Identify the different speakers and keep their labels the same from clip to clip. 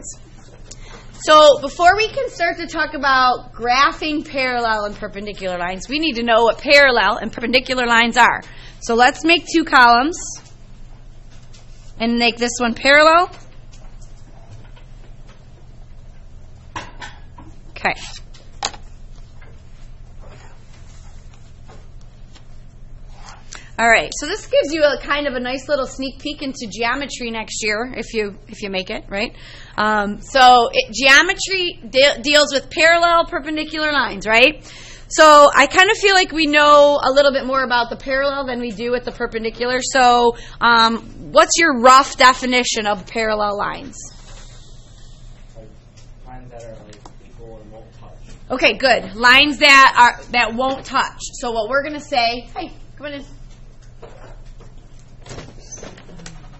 Speaker 1: lines. So before we can start to talk about graphing parallel and perpendicular lines, we need to know what parallel and perpendicular lines are. So let's make two columns and make this one parallel. Okay. All right, so this gives you a kind of a nice little sneak peek into geometry next year, if you make it, right? Geometry deals with parallel, perpendicular lines, right? So I kind of feel like we know a little bit more about the parallel than we do with the perpendicular. So what's your rough definition of parallel lines?
Speaker 2: Like lines that are like equal and won't touch.
Speaker 1: Okay, good. Lines that won't touch. So what we're going to say, hey, come on in.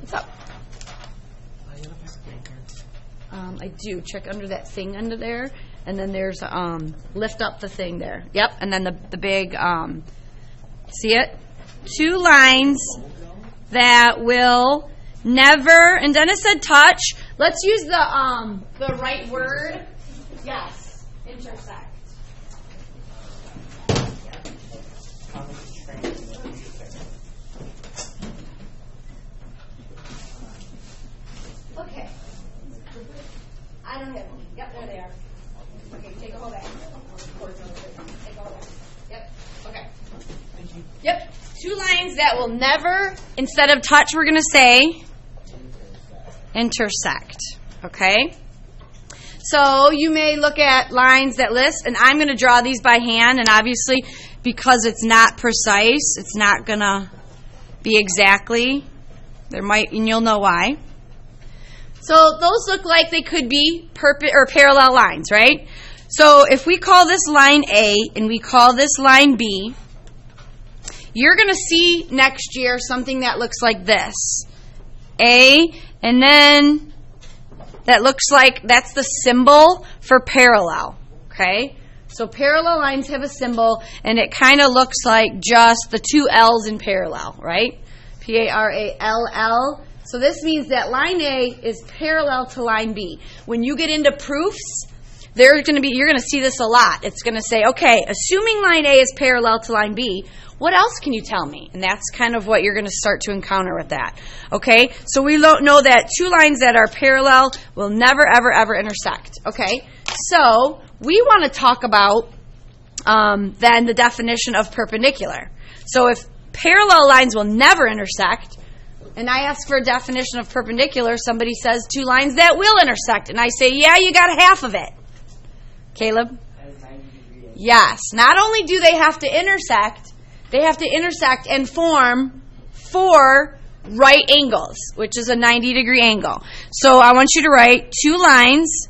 Speaker 1: What's up? I do. Check under that thing under there. And then there's, lift up the thing there. Yep. And then the big, see it? Two lines that will never, and Dennis said touch. Let's use the right word. Yes. Intersect. Okay. I don't have one. Yep, there they are. Okay, take a hold back. Take a hold back. Yep. Okay.
Speaker 2: Thank you.
Speaker 1: Yep. Two lines that will never, instead of touch, we're going to say intersect. Okay? So you may look at lines that list, and I'm going to draw these by hand, and obviously, because it's not precise, it's not going to be exactly. There might, and you'll know why. So those look like they could be parallel lines, right? So if we call this line A and we call this line B, you're going to see next year something that looks like this. A, and then that looks like that's the symbol for parallel, okay? So parallel lines have a symbol, and it kind of looks like just the two L's in parallel, right? P-A-R-A-L-L. So this means that line A is parallel to line B. When you get into proofs, you're going to see this a lot. It's going to say, okay, assuming line A is parallel to line B, what else can you tell me? And that's kind of what you're going to start to encounter with that. Okay? So we know that two lines that are parallel will never, ever, ever intersect. Okay? So we want to talk about then the definition of perpendicular. So if parallel lines will never intersect, and I ask for a definition of perpendicular, somebody says two lines that will intersect. And I say, yeah, you got half of it. Caleb? Yes. Not only do they have to intersect and form four right angles, which is a 90-degree angle. So I want you to write two lines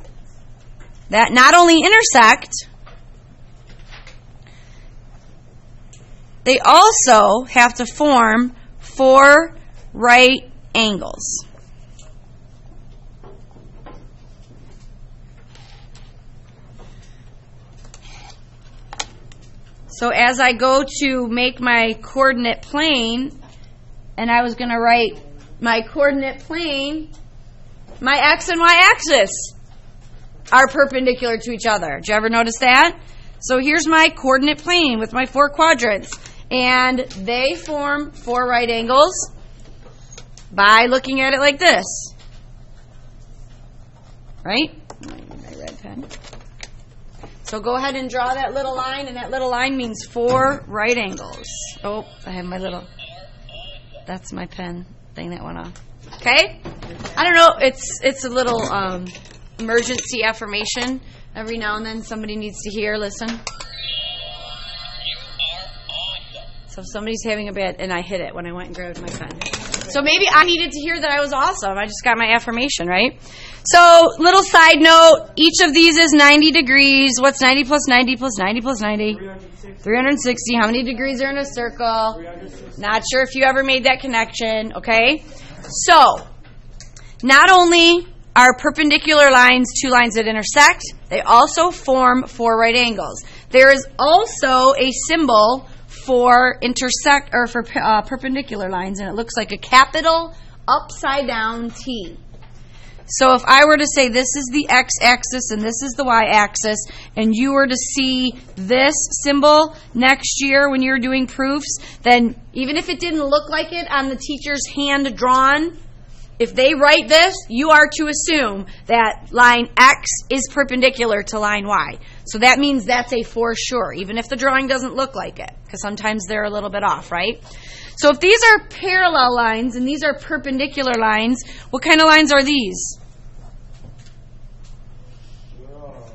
Speaker 1: that not only intersect, they also have to form four right angles. So as I go to make my coordinate plane, and I was going to write my coordinate plane, my x and y axis are perpendicular to each other. Did you ever notice that? So here's my coordinate plane with my four quadrants, and they form four right angles by looking at it like this. Right? My red pen. So go ahead and draw that little line, and that little line means four right angles. Oh, I have my little, that's my pen thing that went off. Okay? I don't know, it's a little emergency affirmation. Every now and then somebody needs to hear, listen. So if somebody's having a bad, and I hit it when I went and grabbed my pen. So maybe I needed to hear that I was awesome. I just got my affirmation, right? So, little side note, each of these is 90 degrees. What's 90 plus 90 plus 90 plus 90? 360. How many degrees are in a circle? Not sure if you ever made that connection, okay? So, not only are perpendicular lines two lines that intersect, they also form four right angles. There is also a symbol for intersect or for perpendicular lines, and it looks like a capital upside down T. So if I were to say this is the x-axis and this is the y-axis, and you were to see this symbol next year when you're doing proofs, then even if it didn't look like it on the teacher's hand drawn, if they write this, you are to assume that line X is perpendicular to line Y. So that means that's a for sure, even if the drawing doesn't look like it, because sometimes they're a little bit off, right? So if these are parallel lines and these are perpendicular lines, what kind of lines are these?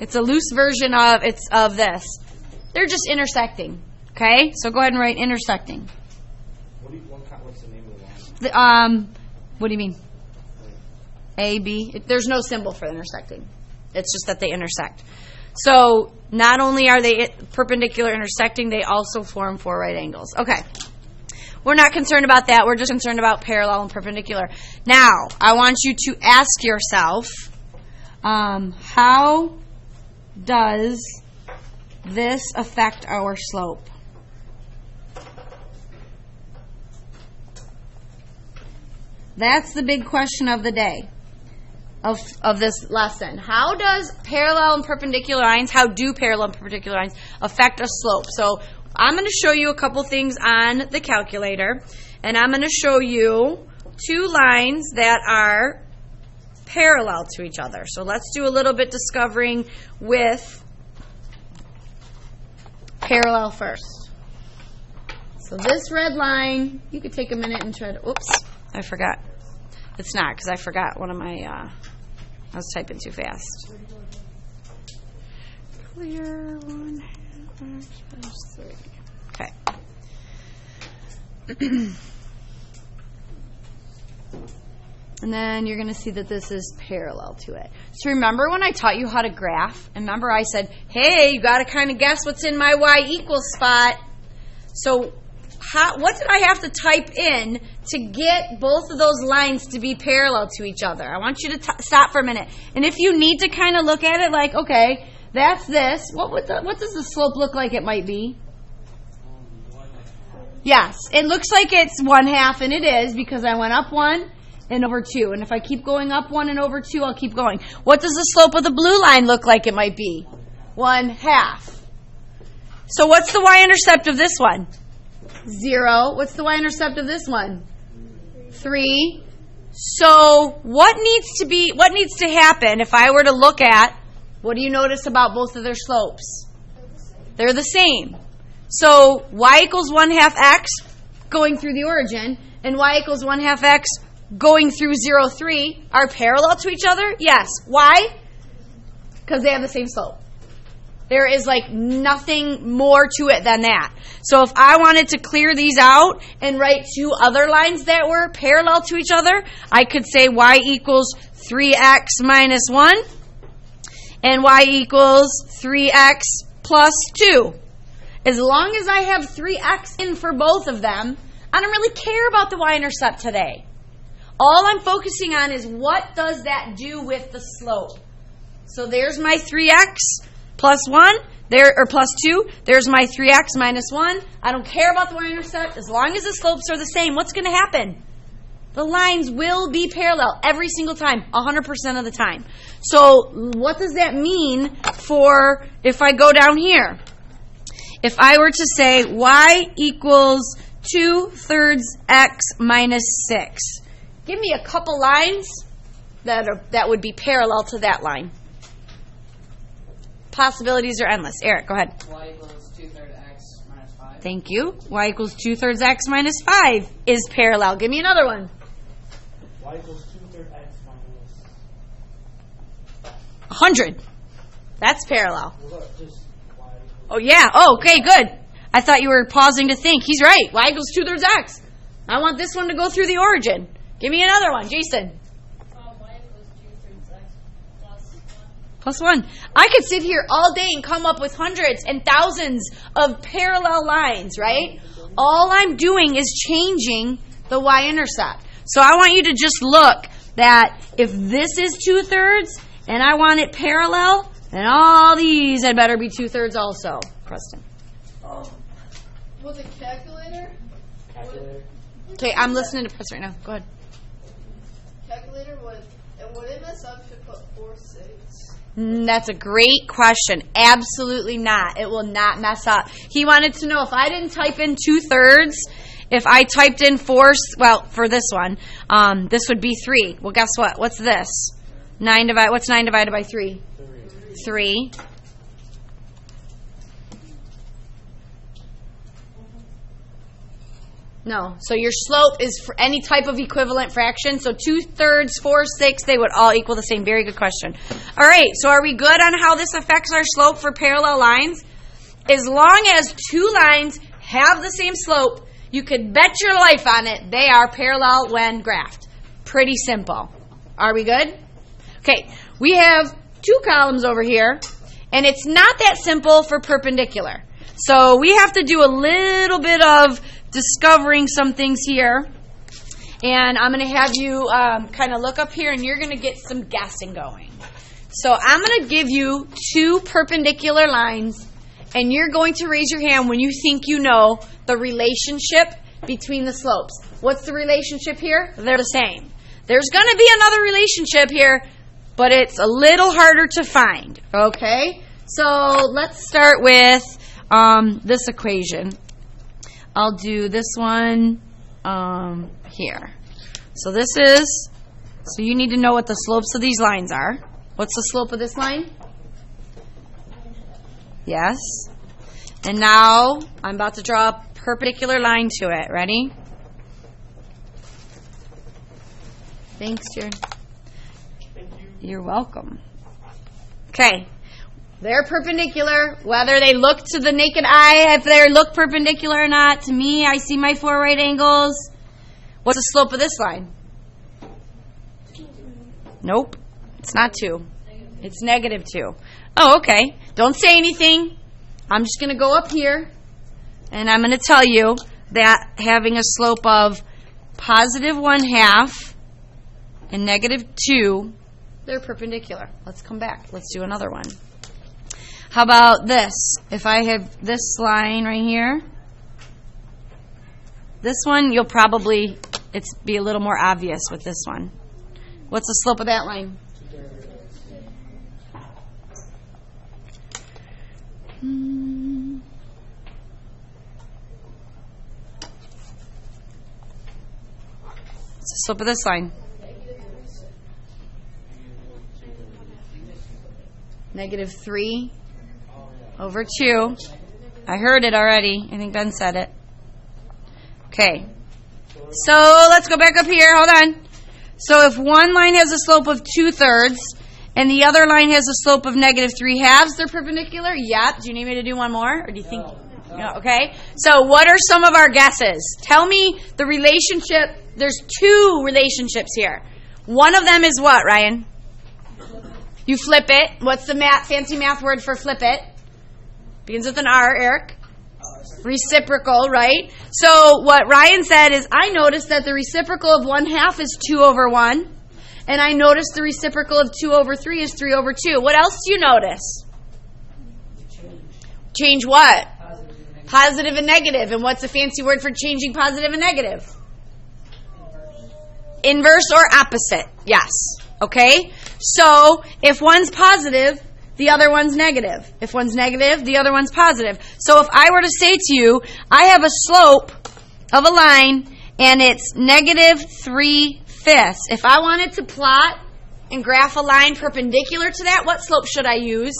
Speaker 1: It's a loose version of this. They're just intersecting, okay? So go ahead and write intersecting.
Speaker 2: What's the name of the line?
Speaker 1: What do you mean? A, B. There's no symbol for intersecting. It's just that they intersect. So not only are they perpendicular intersecting, they also form four right angles. Okay. We're not concerned about that. We're just concerned about parallel and perpendicular. Now, I want you to ask yourself, how does this affect our slope? That's the big question of the day. Of this lesson. How does parallel and perpendicular lines, how do parallel and perpendicular lines affect a slope? So I'm going to show you a couple things on the calculator, and I'm going to show you two lines that are parallel to each other. So let's do a little bit discovering with parallel first. So this red line, you could take a minute and try to, oops, I forgot. It's not, because I forgot one of my, I was typing too fast. Clear 1 x plus 3. Okay. And then you're going to see that this is parallel to it. So remember when I taught you how to graph? And remember I said, hey, you got to kind of guess what's in my y equals spot. So what did I have to type in to get both of those lines to be parallel to each other? I want you to stop for a minute. And if you need to kind of look at it like, okay, that's this. What does the slope look like it might be? Yes, it looks like it's 1/2, and it is because I went up 1 and over 2. And if I keep going up 1 and over 2, I'll keep going. What does the slope of the blue line look like it might be? 1/2. So what's the y-intercept of this one? 0. What's the y-intercept of this one? 3. So what needs to happen if I were to look at, what do you notice about both of their slopes? They're the same. So y equals 1/2 x going through the origin and y equals 1/2 x going through 0, 3 are parallel to each other? Yes. Why? Because they have the same slope. There is like nothing more to it than that. So if I wanted to clear these out and write two other lines that were parallel to each other, I could say y equals 3x minus 1 and y equals 3x plus 2. As long as I have 3x in for both of them, I don't really care about the y-intercept today. All I'm focusing on is what does that do with the slope. So there's my 3x plus 1, or plus 2. There's my 3x minus 1. I don't care about the y-intercept. As long as the slopes are the same, what's going to happen? The lines will be parallel every single time, 100% of the time. So what does that mean for if I go down here? If I were to say y equals 2/3 x minus 6, give me a couple lines that would be parallel to that line. Possibilities are endless. Eric, go ahead.
Speaker 2: Y equals 2/3 x minus 5.
Speaker 1: Thank you. Y equals 2/3 x minus 5 is parallel. Give me another one.
Speaker 2: Y equals 2/3 x minus
Speaker 1: 100. That's parallel.
Speaker 2: Well, look, just y equals.
Speaker 1: Oh, yeah. Oh, okay, good. I thought you were pausing to think. He's right. Y equals 2/3 x. I want this one to go through the origin. Give me another one. Jason.
Speaker 3: Y equals 2/3 x
Speaker 1: Plus 1. I could sit here all day and come up with hundreds and thousands of parallel lines, right? All I'm doing is changing the y-intercept. So I want you to just look that if this is 2/3 and I want it parallel, then all these had better be 2/3 also. Preston.
Speaker 3: With a calculator?
Speaker 2: Calculator.
Speaker 1: Okay, I'm listening to Preston right now. Go ahead.
Speaker 3: Calculator, would And would it mess up if you put 4/6?
Speaker 1: That's a great question. Absolutely not. It will not mess up. He wanted to know if I didn't type in 2/3, if I typed in 4, well, for this one, this would be 3. Well, guess what? What's this? What's 9 divided by 3? 3. No. So your slope is for any type of equivalent fraction. So 2/3, 4/6, they would all equal the same. Very good question. All right. So are we good on how this affects our slope for parallel lines? As long as two lines have the same slope, you could bet your life on it. They are parallel when graphed. Pretty simple. Are we good? Okay. We have 2 columns over here, and it's not that simple for perpendicular. So we have to do a little bit of discovering some things here, and I'm going to have you kind of look up here, and you're going to get some guessing going. So I'm going to give you 2 perpendicular lines, and you're going to raise your hand when you think you know the relationship between the slopes. What's the relationship here? They're the same. There's going to be another relationship here, but it's a little harder to find. Okay? So let's start with this equation. I'll do this one here. So so you need to know what the slopes of these lines are. What's the slope of this line? Yes. And now I'm about to draw a perpendicular line to it. Ready? Thanks, Jared.
Speaker 2: Thank you.
Speaker 1: You're welcome. Okay. They're perpendicular, whether they look to the naked eye, if they look perpendicular or not. To me, I see my 4 right angles. What's the slope of this line? Nope. It's not 2. It's -2. Oh, okay. Don't say anything. I'm just going to go up here, and I'm going to tell you that having a slope of +1/2 and -2, they're perpendicular. Let's come back. Let's do another one. How about this? If I have this line right here, this one, you'll probably, be a little more obvious with this one. What's the slope of that line? What's the slope of this line? -3 over 2. I heard it already. I think Ben said it. Okay. So let's go back up here. Hold on. So if one line has a slope of 2/3 and the other line has a slope of -3/2, they're perpendicular? Yep. Do you need me to do one more? Or do you think? No. Okay. So what are some of our guesses? Tell me the relationship. There's 2 relationships here. One of them is what, Ryan? You flip it. What's the fancy math word for flip it? Begins with an R, Eric. Reciprocal, right? So what Ryan said is, I noticed that the reciprocal of 1/2 is 2 over 1. And I noticed the reciprocal of 2 over 3 is 3 over 2. What else do you notice? Change what? Positive and negative. And what's a fancy word for changing positive and negative? Inverse or opposite. Yes. Okay? So if one's positive, the other one's negative. If one's negative, the other one's positive. So if I were to say to you, I have a slope of a line and it's -3/5. If I wanted to plot and graph a line perpendicular to that, what slope should I use?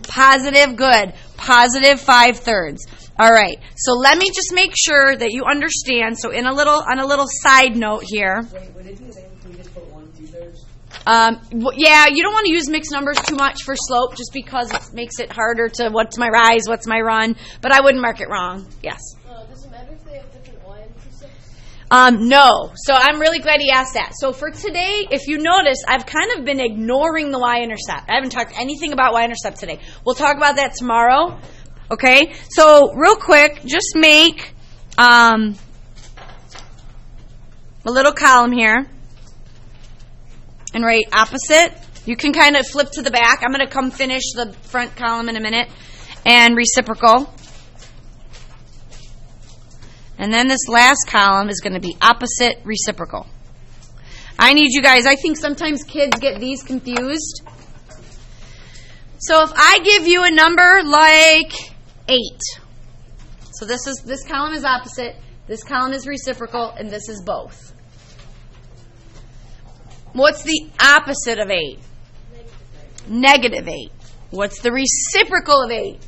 Speaker 1: Positive. Good. +5/3. All right. So let me just make sure that you understand. So on a little side note here.
Speaker 2: Wait, would it be the same if we just put 1 2/3?
Speaker 1: Yeah, you don't want to use mixed numbers too much for slope just because it makes it harder to what's my rise, what's my run. But I wouldn't mark it wrong. Yes.
Speaker 3: Does it matter if they have different y-intercepts?
Speaker 1: No. So I'm really glad he asked that. So for today, if you notice, I've kind of been ignoring the y-intercept. I haven't talked anything about y-intercept today. We'll talk about that tomorrow. Okay? So real quick, just make a little column here and write opposite. You can kind of flip to the back. I'm going to come finish the front column in a minute. And reciprocal. And then this last column is going to be opposite reciprocal. I need you guys, I think sometimes kids get these confused. So if I give you a number like 8, so this column is opposite, this column is reciprocal, and this is both. What's the opposite of 8? Negative 8. What's the reciprocal of 8?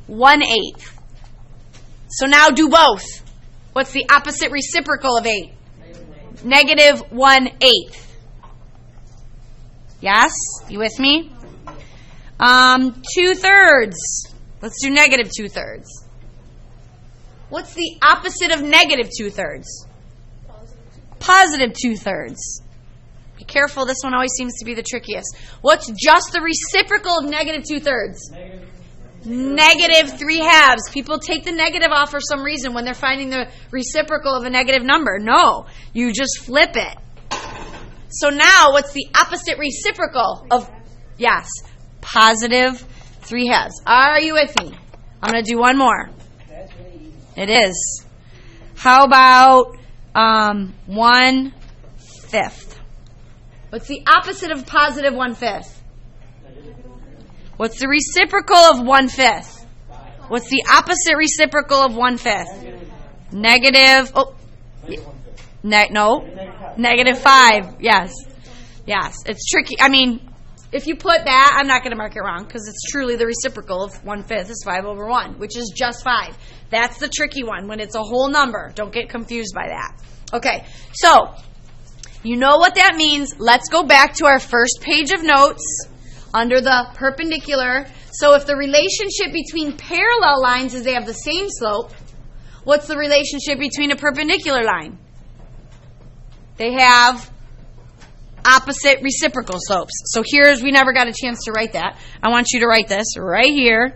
Speaker 1: 1/8. So now do both. What's the opposite reciprocal of 8? Negative 1/8. Yes? You with me? 2/3. Let's do negative 2/3. What's the opposite of negative 2/3? Positive 2/3. Be careful, this one always seems to be the trickiest. What's just the reciprocal of negative 2/3? Negative 3/2. People take the negative off for some reason when they're finding the reciprocal of a negative number. No, you just flip it. So now, what's the opposite reciprocal of, yes, positive 3/2. Are you with me? I'm going to do one more. It is. How about 1/5? What's the opposite of positive 1/5? What's the reciprocal of 1/5? What's the opposite reciprocal of 1/5? Negative. No. Negative 5. Yes. Yes. It's tricky. I mean, if you put that, I'm not going to mark it wrong because it's truly the reciprocal of 1/5 is 5/1, which is just 5. That's the tricky one when it's a whole number. Don't get confused by that. Okay. So, you know what that means. Let's go back to our first page of notes under the perpendicular. So if the relationship between parallel lines is they have the same slope, what's the relationship between a perpendicular line? They have opposite reciprocal slopes. So we never got a chance to write that. I want you to write this right here.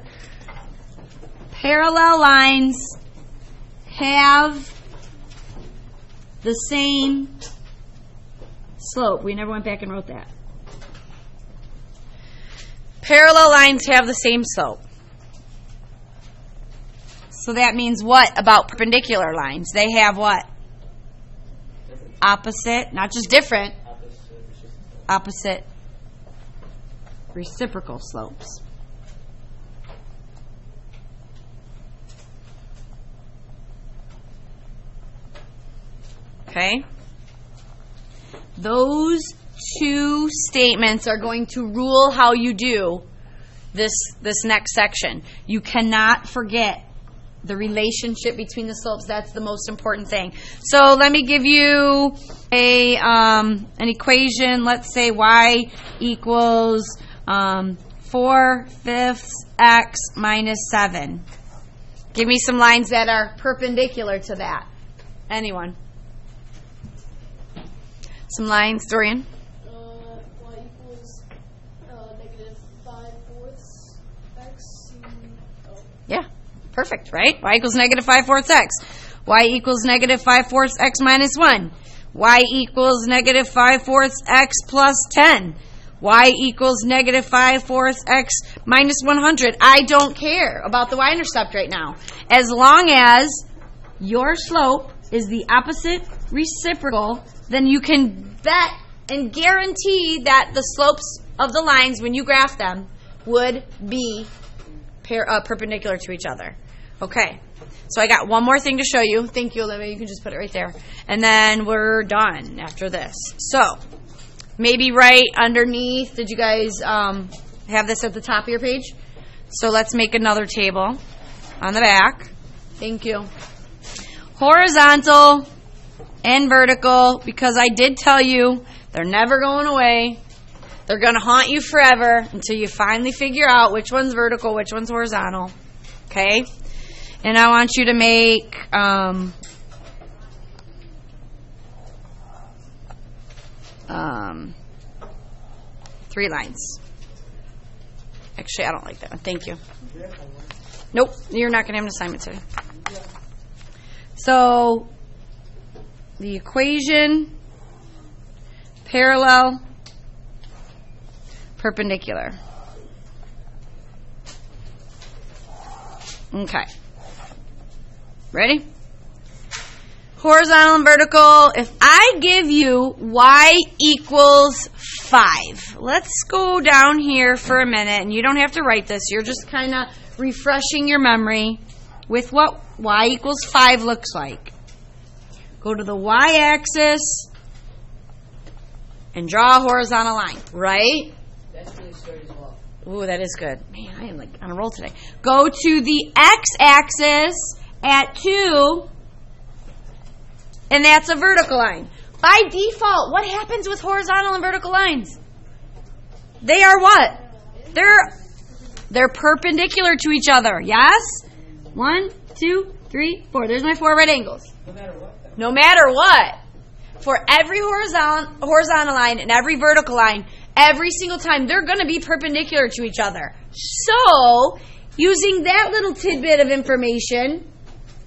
Speaker 1: Parallel lines have the same slope. We never went back and wrote that. Parallel lines have the same slope. So that means what about perpendicular lines? They have what? Opposite, not just different. Opposite reciprocal slopes. Okay? Those two statements are going to rule how you do this next section. You cannot forget the relationship between the slopes. That's the most important thing. So let me give you an equation. Let's say y equals 4/5 x minus 7. Give me some lines that are perpendicular to that. Anyone? Some lines, Dorian?
Speaker 3: Y equals negative 5/4 x.
Speaker 1: Yeah, perfect, right? Y equals negative 5/4 x. Y equals negative 5/4 x minus 1. Y equals negative 5/4 x plus 10. Y equals negative 5/4 x minus 100. I don't care about the y-intercept right now. As long as your slope is the opposite reciprocal, then you can bet and guarantee that the slopes of the lines, when you graph them, would be perpendicular to each other. Okay, so I got one more thing to show you. Thank you, Olivia. You can just put it right there. And then we're done after this. So, maybe right underneath, did you guys have this at the top of your page? So let's make another table on the back. Thank you. Horizontal and vertical, because I did tell you they're never going away. They're going to haunt you forever until you finally figure out which one's vertical, which one's horizontal. Okay? And I want you to make 3 lines. Actually, I don't like that one. Thank you. Nope, you're not going to have an assignment today. So, the equation, parallel, perpendicular. Okay. Ready? Horizontal and vertical. If I give you y equals 5, let's go down here for a minute, and you don't have to write this. You're just kind of refreshing your memory with what y equals 5 looks like. Go to the y-axis and draw a horizontal line, right?
Speaker 2: That's really straight as well.
Speaker 1: Ooh, that is good. Man, I am like on a roll today. Go to the x-axis at 2, and that's a vertical line. By default, what happens with horizontal and vertical lines? They are what? They're perpendicular to each other, yes? 1, 2, 3, 4. There's my 4 right angles.
Speaker 2: No matter what.
Speaker 1: No matter what. For every horizontal line and every vertical line, every single time, they're going to be perpendicular to each other. So, using that little tidbit of information,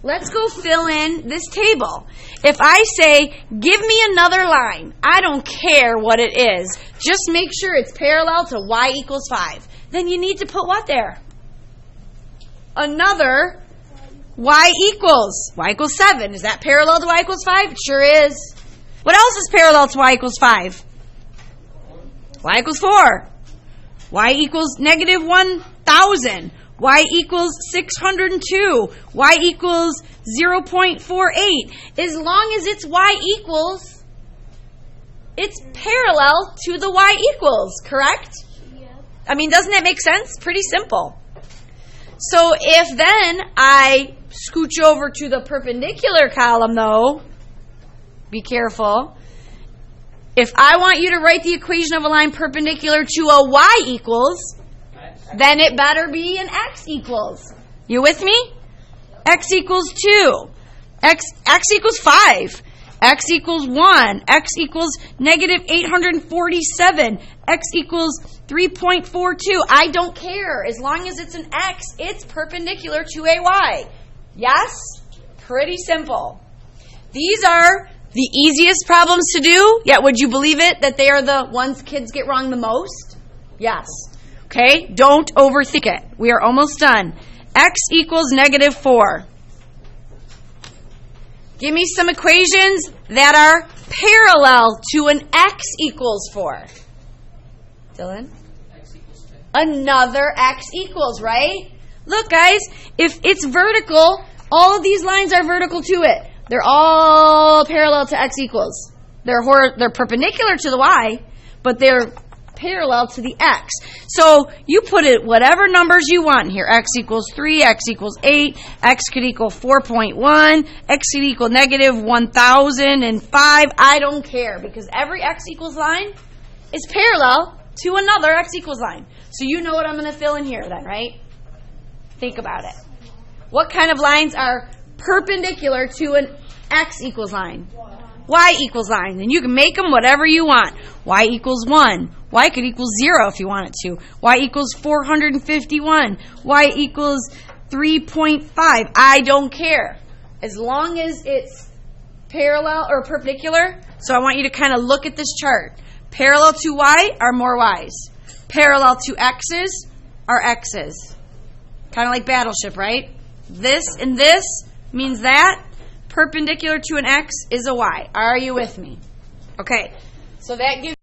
Speaker 1: let's go fill in this table. If I say, give me another line, I don't care what it is, just make sure it's parallel to y equals 5. Then you need to put what there? Another y equals 7. Is that parallel to y equals 5? It sure is. What else is parallel to y equals 5? Y equals 4. Y equals negative 1,000. Y equals 602. Y equals 0.48. As long as it's y equals, it's parallel to the y equals, correct?
Speaker 3: Yeah.
Speaker 1: I mean, doesn't that make sense? Pretty simple. So if then I scooch over to the perpendicular column, though, be careful. If I want you to write the equation of a line perpendicular to a y equals, then it better be an x equals. You with me? X equals 2. X equals 5. X equals 1. X equals negative 847. X equals 3.42. I don't care. As long as it's an x, it's perpendicular to a y. Yes? Pretty simple. These are the easiest problems to do, yet would you believe it that they are the ones kids get wrong the most? Yes. Okay? Don't overthink it. We are almost done. X equals negative 4. Give me some equations that are parallel to an x equals 4. Dylan?
Speaker 2: X equals 10.
Speaker 1: Another x equals, right? Look, guys, if it's vertical, all of these lines are vertical to it. They're all parallel to x equals. They're perpendicular to the y, but they're parallel to the x. So you put it whatever numbers you want here. X equals 3, x equals 8, x could equal 4.1, x could equal negative 1,005. I don't care, because every x equals line is parallel to another x equals line. So you know what I'm going to fill in here then, right? Think about it. What kind of lines are perpendicular to an x equals line? Y equals line. And you can make them whatever you want. Y equals 1. Y could equal 0 if you want it to. Y equals 451. Y equals 3.5. I don't care. As long as it's parallel or perpendicular. So I want you to kind of look at this chart. Parallel to y are more y's. Parallel to x's are x's. Kind of like Battleship, right? This and this means that. Perpendicular to an x is a y. Are you with me? Okay. So that gives